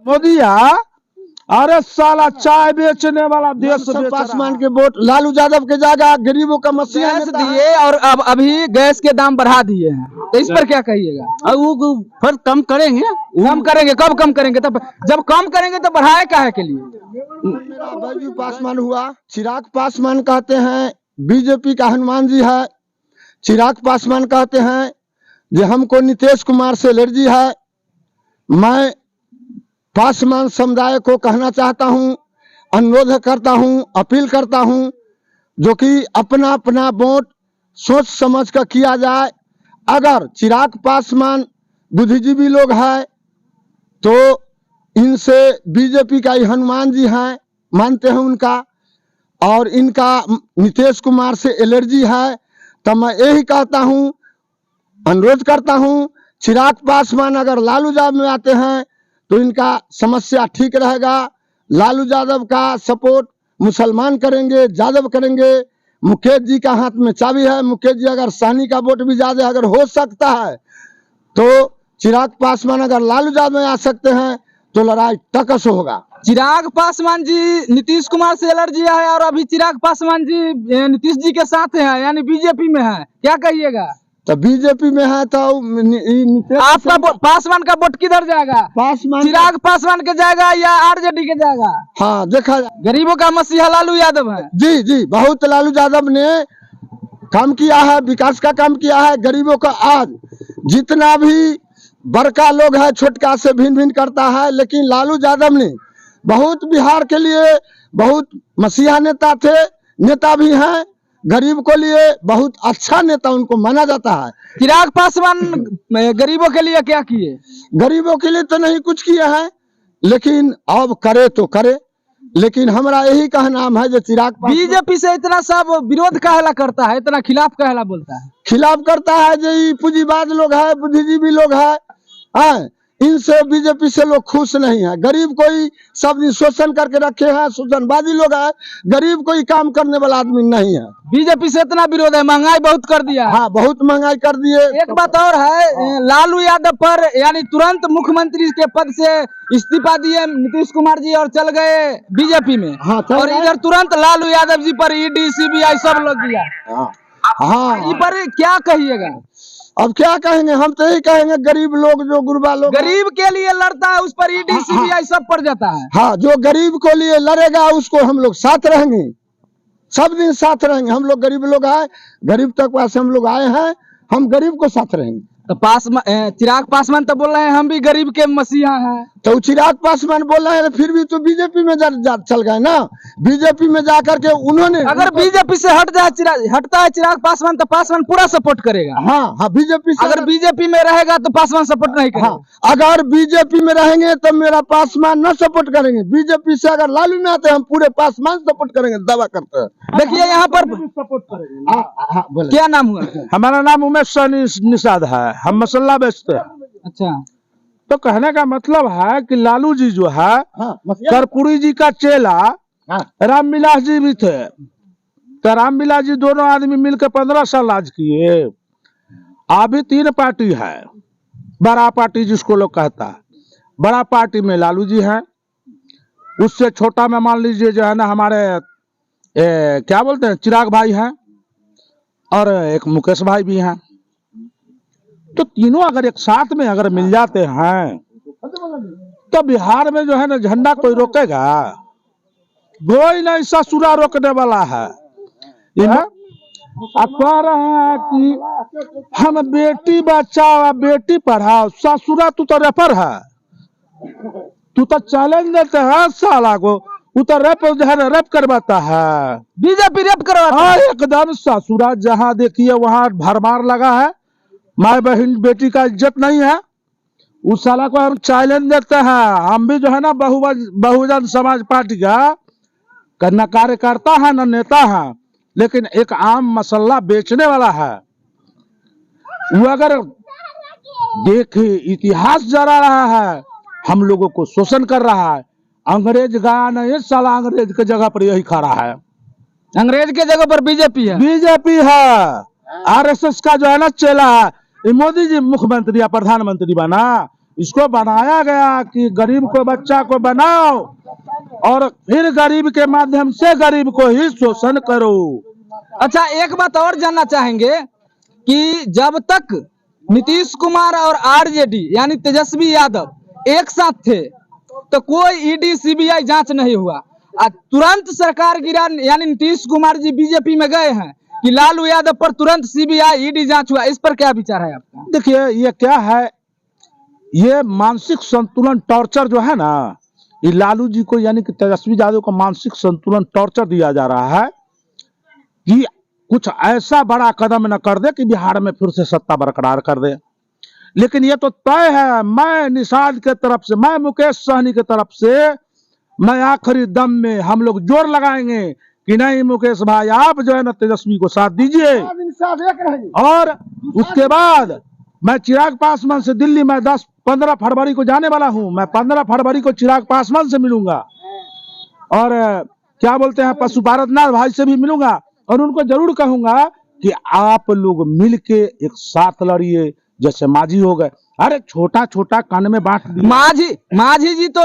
मोदिया, अरे साला चाय बेचने वाला देश पासवान के वोट लालू यादव के जाएगा, गरीबों का मसीहा गैस दिए और अब अभी गैस के दाम बढ़ा दिए हैं, तो इस पर क्या कहिएगा? अब वो फिर कम करेंगे। कम करेंगे, कब कम करेंगे? तब जब कम करेंगे तो बढ़ाए काहे के लिए? मेरा बैजू पासवान हुआ, चिराग पासवान कहते हैं बीजेपी का हनुमान जी है। चिराग पासवान कहते हैं कि हमको नीतीश कुमार से एलर्जी है। मैं पासवान समुदाय को कहना चाहता हूं, अनुरोध करता हूं, अपील करता हूं, जो कि अपना अपना वोट सोच समझ कर किया जाए। अगर चिराग पासवान बुद्धिजीवी लोग हैं तो इनसे बीजेपी का ही हनुमान जी हैं, मानते हैं उनका, और इनका नीतीश कुमार से एलर्जी है। तो मैं यही कहता हूं, अनुरोध करता हूं, चिराग पासवान अगर लालू यादव में आते हैं तो इनका समस्या ठीक रहेगा। लालू यादव का सपोर्ट मुसलमान करेंगे, यादव करेंगे। मुकेश जी का हाथ में चाबी है। मुकेश जी अगर सहनी का वोट भी ज्यादा अगर हो सकता है तो चिराग पासवान अगर लालू यादव में आ सकते हैं तो लड़ाई टकस होगा। चिराग पासवान जी नीतीश कुमार से एलर्जी है और अभी चिराग पासवान जी नीतीश जी के साथ है, यानी बीजेपी में है, क्या कहिएगा? तो बीजेपी में है तो आपका पासवान का वोट किधर जाएगा? पासवान, चिराग पासवान के जाएगा या आरजेडी के जाएगा? हाँ देखा जाए। गरीबों का मसीहा लालू यादव है। जी जी, बहुत लालू यादव ने काम किया है, विकास का काम किया है। गरीबों का आज जितना भी बड़का लोग है छोटका से भिन्न भिन्न करता है, लेकिन लालू यादव ने बहुत बिहार के लिए बहुत मसीहा नेता थे, नेता भी हैं। गरीब को लिए बहुत अच्छा नेता उनको माना जाता है। चिराग पासवान गरीबों के लिए क्या किए? गरीबों के लिए तो नहीं कुछ किए हैं, लेकिन अब करे तो करे। लेकिन हमारा यही कहना है जो चिराग बीजेपी से इतना सब विरोध काहेला करता है, इतना खिलाफ काहेला बोलता है? खिलाफ करता है जो पूंजीवाद लोग है, बुद्धिजीवी लोग है, इनसे बीजेपी से लोग खुश नहीं है। गरीब कोई सब शोषण करके रखे हैं, शोषणवादी लोग है, गरीब कोई काम करने वाला आदमी नहीं है। बीजेपी से इतना विरोध है, महंगाई बहुत कर दिया। हाँ, बहुत महंगाई कर दिए। एक बात और है, लालू यादव पर यानी तुरंत मुख्यमंत्री के पद से इस्तीफा दिए नीतीश कुमार जी और चल गए बीजेपी में। हाँ, और इधर तुरंत लालू यादव जी पर ईडी सीबीआई सब लोग दिया। हाँ, इस पर क्या कहिएगा? अब क्या कहेंगे, हम तो यही कहेंगे गरीब लोग जो गुरबा लोग गरीब के लिए लड़ता है उस पर ईडी सीबीआई सब पड़ जाता है। हाँ, जो गरीब को लिए लड़ेगा उसको हम लोग साथ रहेंगे, सब दिन साथ रहेंगे। हम लोग गरीब लोग आए, गरीब तक वैसे हम लोग आए हैं, हम गरीब को साथ रहेंगे। तो चिराग पासवान तो बोल रहे हैं हम भी गरीब के मसीहा हैं। तो चिराग पासवान बोल रहे हैं, फिर भी तो बीजेपी में चल गए ना। बीजेपी में जाकर के उन्होंने, अगर बीजेपी से हटता है चिराग पासवान तो पासवान पूरा सपोर्ट करेगा। हाँ हाँ, बीजेपी से अगर बीजेपी में रहेगा तो पासवान सपोर्ट नहीं करेगा। हाँ, अगर बीजेपी में रहेंगे तो मेरा पासवान न सपोर्ट करेंगे। बीजेपी से अगर लालू में आते हम पूरे पासवान सपोर्ट करेंगे, दावा करते हैं। देखिए यहाँ पर सपोर्ट करेंगे। क्या नाम हुआ? हमारा नाम उमेश निषाद है, हम मसाला बेचते हैं। अच्छा, तो कहने का मतलब है कि लालू जी जो है, कर्पूरी जी का चेला रामविलास जी भी थे। तो रामविलास जी दोनों आदमी मिलकर 15 साल राज किए। अभी 3 पार्टी है, बड़ा पार्टी जिसको लोग कहता है। बड़ा पार्टी में लालू जी हैं, उससे छोटा में मान लीजिए जो है ना हमारे क्या बोलते हैं चिराग भाई हैं, और एक मुकेश भाई भी हैं। तो तीनों अगर एक साथ में अगर मिल जाते हैं तो बिहार में जो है ना झंडा कोई रोकेगा? कोई नहीं ससुरा रोकने वाला है। कह रहे हैं कि हम बेटी बचाओ बेटी पढ़ाओ, ससुरा तू तो रेपर है, तू तो चैलेंज देते हैं साला को, वो तो रेप जो है ना रेप करवाता है। बीजेपी रेप करवाता है एकदम। ससुरा जहाँ देखिए वहाँ भरमार लगा है, माँ बहन बेटी का इज्जत नहीं है। उस साला को हम चैलेंज देते हैं। हम भी जो है ना बहुजन समाज पार्टी का न कार्यकर्ता है न नेता है, लेकिन एक आम मसाला बेचने वाला है। वो अगर देखिए इतिहास जरा रहा है, हम लोगों को शोषण कर रहा है। अंग्रेज गया नहीं, साला अंग्रेज के जगह पर यही खड़ा है। अंग्रेज के जगह पर बीजेपी है। बीजेपी है, आरएसएस का जो है ना चेला है। मोदी जी मुख्यमंत्री या प्रधानमंत्री बना, इसको बनाया गया कि गरीब को बच्चा को बनाओ और फिर गरीब के माध्यम से गरीब को ही शोषण करो। अच्छा, एक बात और जानना चाहेंगे कि जब तक नीतीश कुमार और आरजेडी यानी तेजस्वी यादव एक साथ थे तो कोई ईडी सीबीआई जांच नहीं हुआ। तुरंत सरकार गिरा यानी नीतीश कुमार जी बीजेपी में गए हैं कि लालू यादव पर तुरंत सीबीआई ईडी जांच हुआ। इस पर क्या विचार है आपका? देखिए, ये क्या है, ये मानसिक संतुलन टॉर्चर जो है ना, ये लालू जी को यानी कि तेजस्वी यादव को मानसिक संतुलन टॉर्चर दिया जा रहा है कि कुछ ऐसा बड़ा कदम न कर दे कि बिहार में फिर से सत्ता बरकरार कर दे। लेकिन ये तो तय है, मैं निषाद के तरफ से, मैं मुकेश सहनी के तरफ से, मैं आखिरी दम में हम लोग जोर लगाएंगे कि नहीं मुकेश भाई, आप जो है ना तेजस्वी को साथ दीजिए। और उसके बाद मैं चिराग पासवान से दिल्ली में 10-15 फरवरी को जाने वाला हूं। मैं 15 फरवरी को चिराग पासवान से मिलूंगा और क्या बोलते हैं पशुपालन नाथ भाई से भी मिलूंगा और उनको जरूर कहूंगा कि आप लोग मिलके एक साथ लड़िए, जैसे मांझी हो गए। अरे छोटा छोटा कान में बांट दिया। मांझी जी तो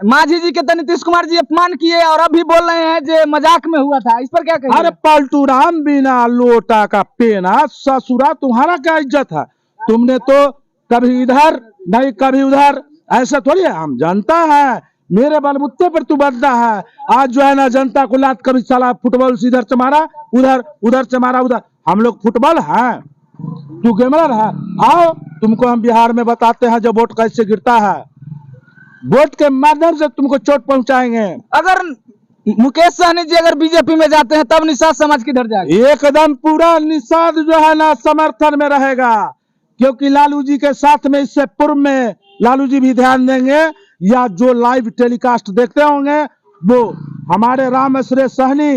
मांझी जी के तो नीतीश कुमार जी अपमान किए और अभी बोल रहे हैं जो मजाक में हुआ था। इस पर क्या कहेंगे? अरे पलटू राम बिना लोटा का पेना, ससुरा तुम्हारा क्या इज्जत है? तुमने तो कभी इधर नहीं कभी उधर, ऐसा थोड़ी है। हम जनता है, मेरे बलबुत्ते पर तू बदला है। आज जो है ना जनता को लात कभी साला फुटबॉल से इधर से मारा उधर, उधर से मारा उधर। हम लोग फुटबॉल है, तू गेमर है। आओ तुमको हम बिहार में बताते हैं जो वोट कैसे गिरता है। वोट के माध्यम से तुमको चोट पहुंचाएंगे। अगर मुकेश सहनी जी अगर बीजेपी में जाते हैं तब निषाद समाज किधर जाएगा? एकदम पूरा निषाद जो है ना समर्थन में रहेगा, क्योंकि लालू जी के साथ में इससे पूर्व में लालू जी भी ध्यान देंगे या जो लाइव टेलीकास्ट देखते होंगे वो हमारे राम श्रेष्ठ सहनी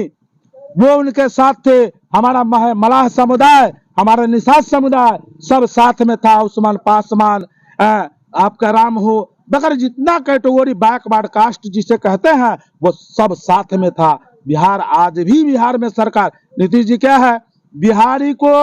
वो उनके साथ थे। हमारा मलाह समुदाय, हमारा निषाद समुदाय सब साथ में था। उस्मान पासवान, आपका राम हो बगैर जितना कैटेगरी बैकवर्ड कास्ट जिसे कहते हैं वो सब साथ में था। बिहार आज भी बिहार में सरकार नीतीश जी क्या है, बिहारी को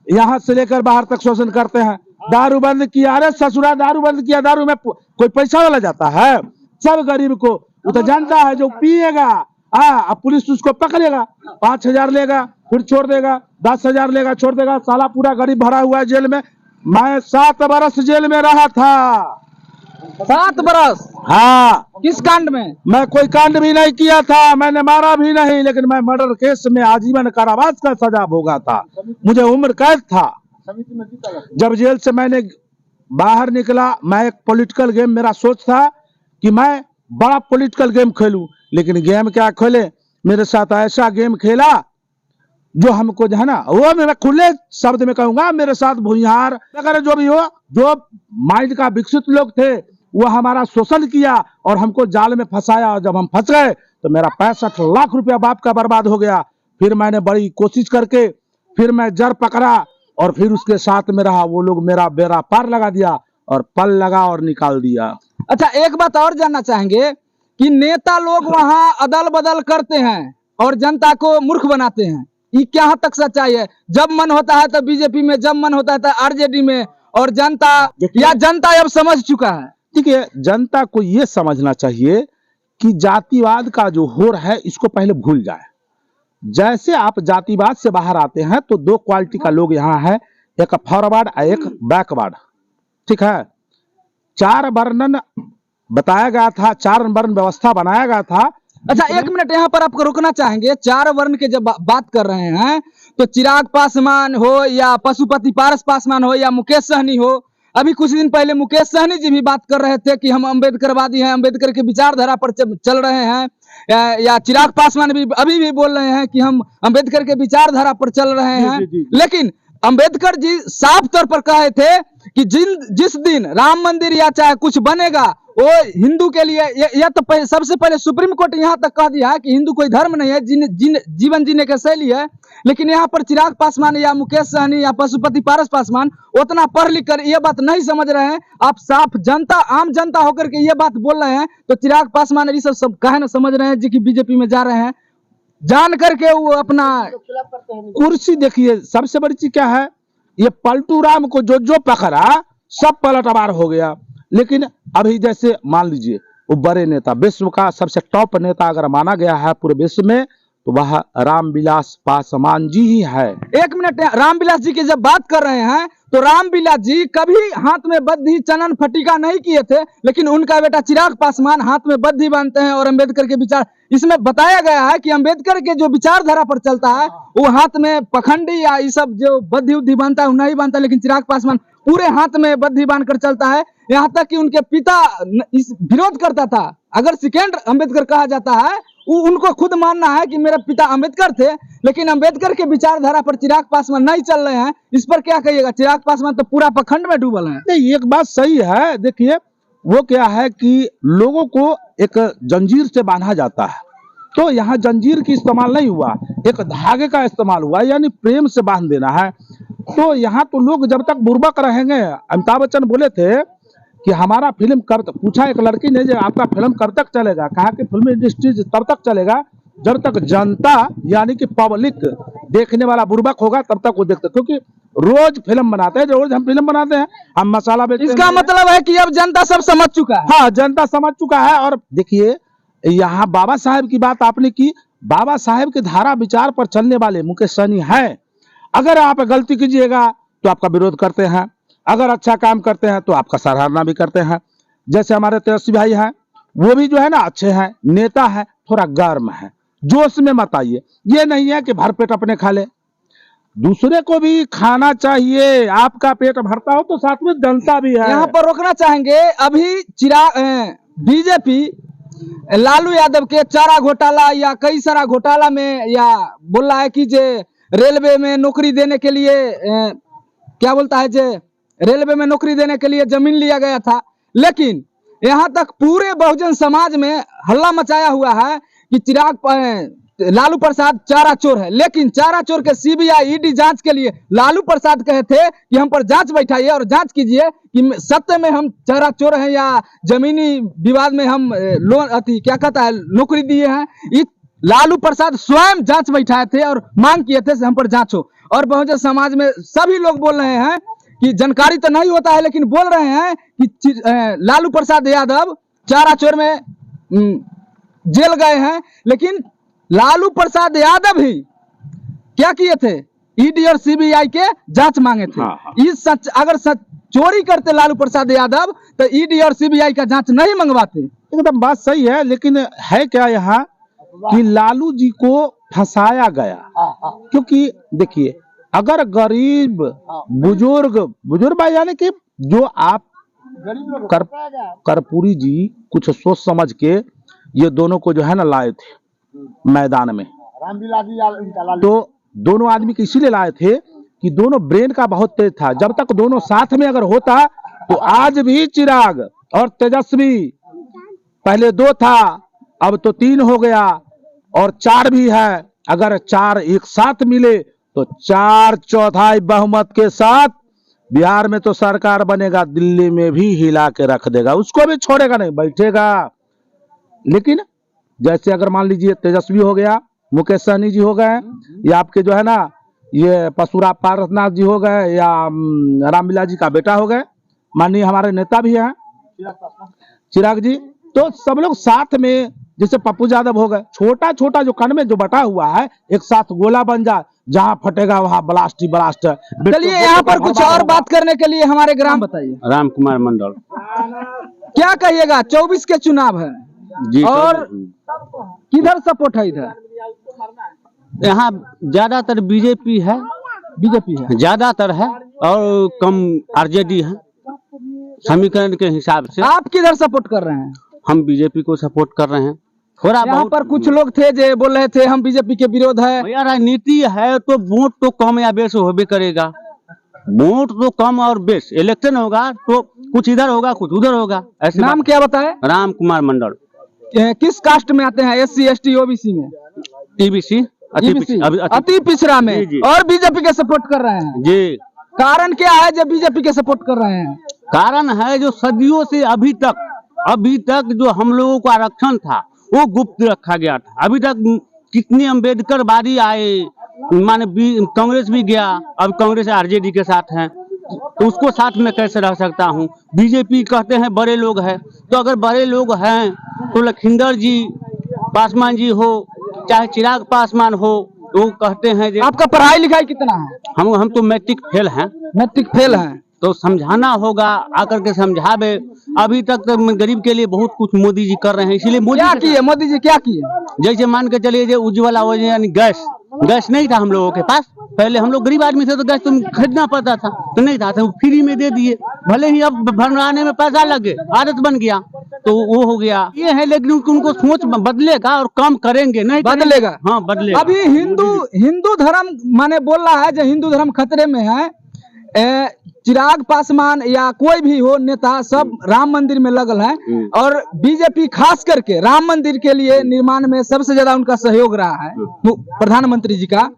यहाँ से लेकर बाहर तक शोषण करते हैं। दारू बंद किया, अरे ससुरा दारू बंद किया, दारू में कोई पैसा वाला जाता है? सब गरीब को वो तो जानता है जो पिएगा अब पुलिस उसको पकड़ेगा, 5,000 लेगा फिर छोड़ देगा, 10,000 लेगा छोड़ देगा। साला पूरा गरीब भरा हुआ है जेल में। मैं 7 बरस जेल में रहा था। 7 बरस? हाँ। किस कांड में? मैं कोई कांड भी नहीं किया था, मैंने मारा भी नहीं, लेकिन मैं मर्डर केस में आजीवन कारावास का सजा भोगा था। मुझे उम्र कैद था। जब जेल से मैंने बाहर निकला, मैं एक पॉलिटिकल गेम, मेरा सोच था कि मैं बड़ा पॉलिटिकल गेम खेलूं, लेकिन गेम क्या खेले, मेरे साथ ऐसा गेम खेला जो हमको जो है ना, वो मैं खुले शब्द में कहूंगा, मेरे साथ भूमिहार वगैरह जो भी हो, जो माइंड का विकसित लोग थे वो हमारा शोषण किया और हमको जाल में फंसाया। और जब हम फंस गए तो मेरा 65 लाख रुपया बाप का बर्बाद हो गया। फिर मैंने बड़ी कोशिश करके फिर मैं जड़ पकड़ा और फिर उसके साथ में रहा। वो लोग मेरा बेड़ा पार लगा दिया और पल लगा और निकाल दिया। अच्छा, एक बात और जानना चाहेंगे कि नेता लोग वहां अदल बदल करते हैं और जनता को मूर्ख बनाते हैं, ये क्या हद तक सच्चाई है? जब मन होता है तो बीजेपी में, जब मन होता है तो आरजेडी में, और जनता अब समझ चुका है। ठीक है, जनता को ये समझना चाहिए कि जातिवाद का जो होड़ है इसको पहले भूल जाए। जैसे आप जातिवाद से बाहर आते हैं तो 2 क्वालिटी का लोग यहाँ है, एक फॉरवर्ड और एक बैकवर्ड। ठीक है, 4 वर्णन बताया गया था, 4 वर्ण व्यवस्था बनाया गया था। अच्छा, 1 मिनट यहाँ पर आपको रुकना चाहेंगे। 4 वर्ण के जब बात कर रहे हैं तो चिराग पासवान हो या पशुपति पारस पासवान हो या मुकेश सहनी हो, अभी कुछ दिन पहले मुकेश सहनी जी भी बात कर रहे थे कि हम अम्बेडकरवादी हैं, अम्बेडकर की विचारधारा पर चल रहे हैं। या चिराग पासवान भी अभी भी बोल रहे हैं कि हम अम्बेडकर के विचारधारा पर चल रहे हैं। लेकिन अम्बेडकर जी साफ तौर पर कहे थे कि जिस दिन राम मंदिर या चाहे कुछ बनेगा वो हिंदू के लिए, यह तो सबसे पहले सुप्रीम कोर्ट यहाँ तक कह दिया है कि हिंदू कोई धर्म नहीं है, जीवन जीने का शैली है। लेकिन यहाँ पर चिराग पासवान या मुकेश सहनी या पशुपति पारस पासवान उतना पढ़ लिख कर ये बात नहीं समझ रहे हैं। आप साफ जनता, आम जनता होकर के ये बात बोल रहे हैं, तो चिराग पासवान ये सब कहे ना समझ रहे हैं जी कि बीजेपी में जा रहे हैं, जान करके वो अपना कुर्सी। देखिए सबसे बड़ी चीज क्या है, ये पलटू राम को जो पकड़ा सब पलटवार हो गया। लेकिन अभी जैसे मान लीजिए वो बड़े नेता, विश्व का सबसे टॉप नेता अगर माना गया है पूरे विश्व में, तो वह रामविलास पासवान जी ही है। एक मिनट, रामविलास जी की जब बात कर रहे हैं तो रामविलास जी कभी हाथ में बद्धी चनन फटिका नहीं किए थे, लेकिन उनका बेटा चिराग पासवान हाथ में बद्धी बांधते हैं और अंबेडकर के विचार, इसमें बताया गया है कि अंबेडकर के जो विचारधारा पर चलता है वो हाथ में पखंडी या ये सब जो बद्धी उद्धी बांधता है वो नहीं बांधता, लेकिन चिराग पासवान पूरे हाथ में बद्धी बांध कर चलता है। यहाँ तक कि उनके पिता इस विरोध करता था। अगर सेकेंड अंबेडकर कहा जाता है, उनको खुद मानना है कि मेरे पिता अंबेडकर थे, लेकिन अंबेडकर के विचारधारा पर चिराग पासवान नहीं चल रहे हैं। इस पर क्या कहिएगा? चिराग पासवान तो पूरा पखंड में डूबल है। नहीं, एक बात सही है। देखिए वो क्या है कि लोगों को एक जंजीर से बांधा जाता है, तो यहाँ जंजीर की इस्तेमाल नहीं हुआ, एक धागे का इस्तेमाल हुआ, यानी प्रेम से बांध देना है। तो यहाँ तो लोग जब तक बुर्बक रहेंगे, अमिताभ बच्चन बोले थे कि हमारा फिल्म कब तक, पूछा एक लड़की ने, जो आपका फिल्म कब तक चलेगा, कहा कि फिल्म इंडस्ट्री तब तक चलेगा जब तक जनता यानी कि पब्लिक देखने वाला बुर्बक होगा, तब तक वो देखते। क्योंकि रोज फिल्म बनाते हैं, रोज हम फिल्म बनाते हैं, हम मसाला बेचते हैं। इसका मतलब है कि अब जनता सब समझ चुका है। हाँ, जनता समझ चुका है। और देखिए यहाँ बाबा साहेब की बात आपने की, बाबा साहेब के धारा विचार पर चलने वाले मुकेश सहनी हैं। अगर आप गलती कीजिएगा तो आपका विरोध करते हैं, अगर अच्छा काम करते हैं तो आपका सराहना भी करते हैं। जैसे हमारे तेजस्वी भाई हैं, वो भी जो है ना अच्छे हैं, नेता है, थोड़ा गर्म है, जोश में मत आइए। ये नहीं है कि भरपेट अपने खा ले, दूसरे को भी खाना चाहिए। आपका पेट भरता हो तो साथ में जनता भी है। यहाँ पर रोकना चाहेंगे, अभी चिराग बीजेपी लालू यादव के चारा घोटाला या कई सारा घोटाला में या बोल रहा है कि जे रेलवे में नौकरी देने के लिए क्या बोलता है, जे रेलवे में नौकरी देने के लिए जमीन लिया गया था। लेकिन यहाँ तक पूरे बहुजन समाज में हल्ला मचाया हुआ है कि चिराग लालू प्रसाद चारा चोर है। लेकिन चारा चोर के सीबीआई ईडी जांच के लिए लालू प्रसाद कहे थे कि हम पर जांच बैठाइए और जांच कीजिए कि सत्य में हम चारा चोर हैं या जमीनी विवाद में हम लोन अति क्या कहता है नौकरी दिए हैं। लालू प्रसाद स्वयं जांच बैठाए थे और मांग किए थे हम पर जांच हो। और बहुजन समाज में सभी लोग बोल रहे हैं कि जानकारी तो नहीं होता है, लेकिन बोल रहे हैं कि लालू प्रसाद यादव चारा चोर में जेल गए हैं। लेकिन लालू प्रसाद यादव ही क्या किए थे, ईडी और सीबीआई के जांच मांगे थे। हाँ। इस सच अगर सच चोरी करते लालू प्रसाद यादव तो ईडी और सीबीआई का जांच नहीं मंगवाते। एकदम बात सही है। लेकिन है क्या यहाँ कि लालू जी को फंसाया गया, क्योंकि देखिए अगर गरीब बुजुर्ग यानी कि जो आप कर्पूरी जी कुछ सोच समझ के ये दोनों को जो है ना लाए थे मैदान में, तो दोनों आदमी को इसीलिए लाए थे कि दोनों ब्रेन का बहुत तेज था। जब तक दोनों साथ में अगर होता तो आज भी चिराग और तेजस्वी, पहले 2 था अब तो 3 हो गया और 4 भी है। अगर 4 एक साथ मिले तो 4/4 बहुमत के साथ बिहार में तो सरकार बनेगा, दिल्ली में भी हिला के रख देगा, उसको भी छोड़ेगा नहीं, बैठेगा। लेकिन जैसे अगर मान लीजिए तेजस्वी हो गया, मुकेश सहनी जी हो गए, या आपके जो है ना ये परशुराम पारसनाथ जी हो गए, या रामविलास जी का बेटा हो गए, माननीय हमारे नेता भी हैं चिराग जी, तो सब लोग साथ में, जैसे पप्पू यादव हो गए, छोटा छोटा जो कण में जो बटा हुआ है एक साथ गोला बन जाए, जहाँ फटेगा वहाँ ब्लास्ट ही ब्लास्ट। चलिए यहाँ पर कुछ और बात करने के लिए हमारे ग्राम बताइए। राम कुमार मंडल। क्या कहिएगा, 24 के चुनाव है जी, और किधर सपोर्ट है? इधर यहाँ ज्यादातर बीजेपी है ज्यादातर है और कम आरजेडी है समीकरण के हिसाब से। आप किधर सपोर्ट कर रहे हैं? हम बीजेपी को सपोर्ट कर रहे हैं। थोड़ा यहाँ बहुत पर कुछ लोग थे जो बोल रहे थे हम बीजेपी के विरोध है। भैया राजनीति है तो वोट तो कम या बेस होबे करेगा, वोट तो कम और बेस। इलेक्शन होगा तो कुछ इधर होगा कुछ उधर होगा। ऐसे नाम क्या बताए? राम कुमार मंडल। किस कास्ट में आते हैं? SC ST OBC में? टीबीसी अति पिछड़ा में। जी, जी। और बीजेपी के सपोर्ट कर रहे हैं जी। कारण क्या है जो बीजेपी के सपोर्ट कर रहे हैं? कारण है जो सदियों से अभी तक जो हम लोगों को आरक्षण था वो गुप्त रखा गया था। अभी तक कितनी अम्बेडकर वादी आए, माने कांग्रेस भी गया, अब कांग्रेस आरजेडी के साथ है, तो उसको साथ में कैसे रह सकता हूँ। बीजेपी कहते हैं बड़े लोग हैं, तो अगर बड़े लोग हैं तो लखिंदर जी पासवान जी हो चाहे चिराग पासवान हो, वो कहते हैं कि आपका पढ़ाई लिखाई कितना है? हम तो मैट्रिक फेल हैं, मैट्रिक फेल है। तो समझाना होगा, आकर के समझावे। अभी तक तो गरीब के लिए बहुत कुछ मोदी जी कर रहे हैं, इसलिए मोदी क्या किए मोदी जी, क्या किए? जैसे मान के चलिए जो उज्ज्वला योजना यानी गैस नहीं था हम लोगों के पास, पहले हम लोग गरीब आदमी थे तो गैस तुम खरीदना पड़ता था, तो नहीं था, तो फ्री में दे दिए। भले ही अब भरवाने में पैसा लगे, आदत बन गया तो वो हो गया। ये है लेकिन उनको सोच बदलेगा और काम करेंगे, नहीं बदलेगा। हाँ बदलेगा। अभी हिंदू धर्म माने बोल रहा है जो हिंदू धर्म खतरे में है। चिराग पासवान या कोई भी हो नेता सब राम मंदिर में लगल है, और बीजेपी खास करके राम मंदिर के लिए निर्माण में सबसे ज्यादा उनका सहयोग रहा है प्रधानमंत्री जी का।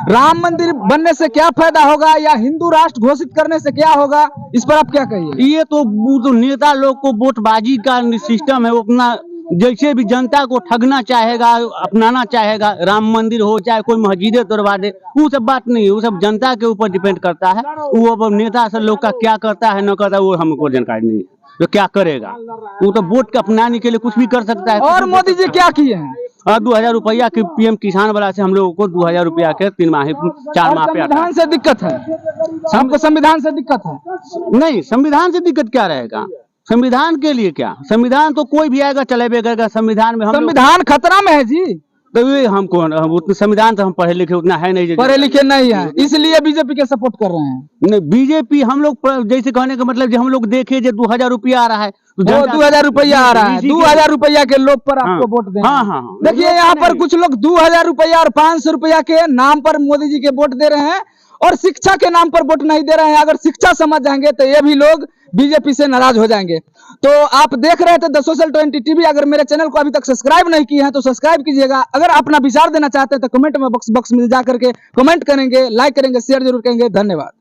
राम मंदिर बनने से क्या फायदा होगा या हिंदू राष्ट्र घोषित करने से क्या होगा, इस पर आप क्या कहिए? ये तो नेता लोग को वोटबाजी का सिस्टम है, वो अपना जैसे भी जनता को ठगना चाहेगा, अपनाना चाहेगा। राम मंदिर हो चाहे कोई मस्जिदें तोड़वा दे, वो सब बात नहीं है, वो सब जनता के ऊपर डिपेंड करता है। वो अब नेता से लोग का क्या करता है न करता है वो हमको जानकारी नहीं है, जो क्या करेगा। वो तो वोट के अपनाने के लिए कुछ भी कर सकता है। और मोदी जी क्या किए हैं? 2000 रुपया की पीएम किसान वाला से हम लोगों को 2000 रुपया के 3 माह 4 माह पे आता संविधान से दिक्कत है, हमको संविधान से दिक्कत है। नहीं, संविधान से दिक्कत क्या रहेगा? संविधान के लिए क्या, संविधान तो कोई भी आएगा चलेबे करेगा। संविधान में संविधान खतरा में है जी। तो ये हमको उतना संविधान तो हम पढ़े लिखे उतना है नहीं, पढ़े लिखे नहीं है, इसलिए बीजेपी के सपोर्ट कर रहे हैं। नहीं, बीजेपी हम लोग जैसे कहने का मतलब जो हम लोग देखे जो 2000 रुपया आ रहा है, तो 2000 रुपया आ रहा है, 2000 रुपया के लोभ पर आपको वोट दें। हाँ। देखिए यहाँ पर कुछ लोग 2000 रुपया और 500 रुपया के नाम पर मोदी जी के वोट दे रहे हैं और शिक्षा के नाम पर वोट नहीं दे रहे हैं। अगर शिक्षा समझ जाएंगे तो ये भी लोग बीजेपी से नाराज हो जाएंगे। तो आप देख रहे थे द सोशल 20 टीवी। अगर मेरे चैनल को अभी तक सब्सक्राइब नहीं किए हैं तो सब्सक्राइब कीजिएगा। अगर अपना विचार देना चाहते हैं तो कमेंट में बॉक्स में जाकर के कमेंट करेंगे, लाइक करेंगे, शेयर जरूर करेंगे। धन्यवाद।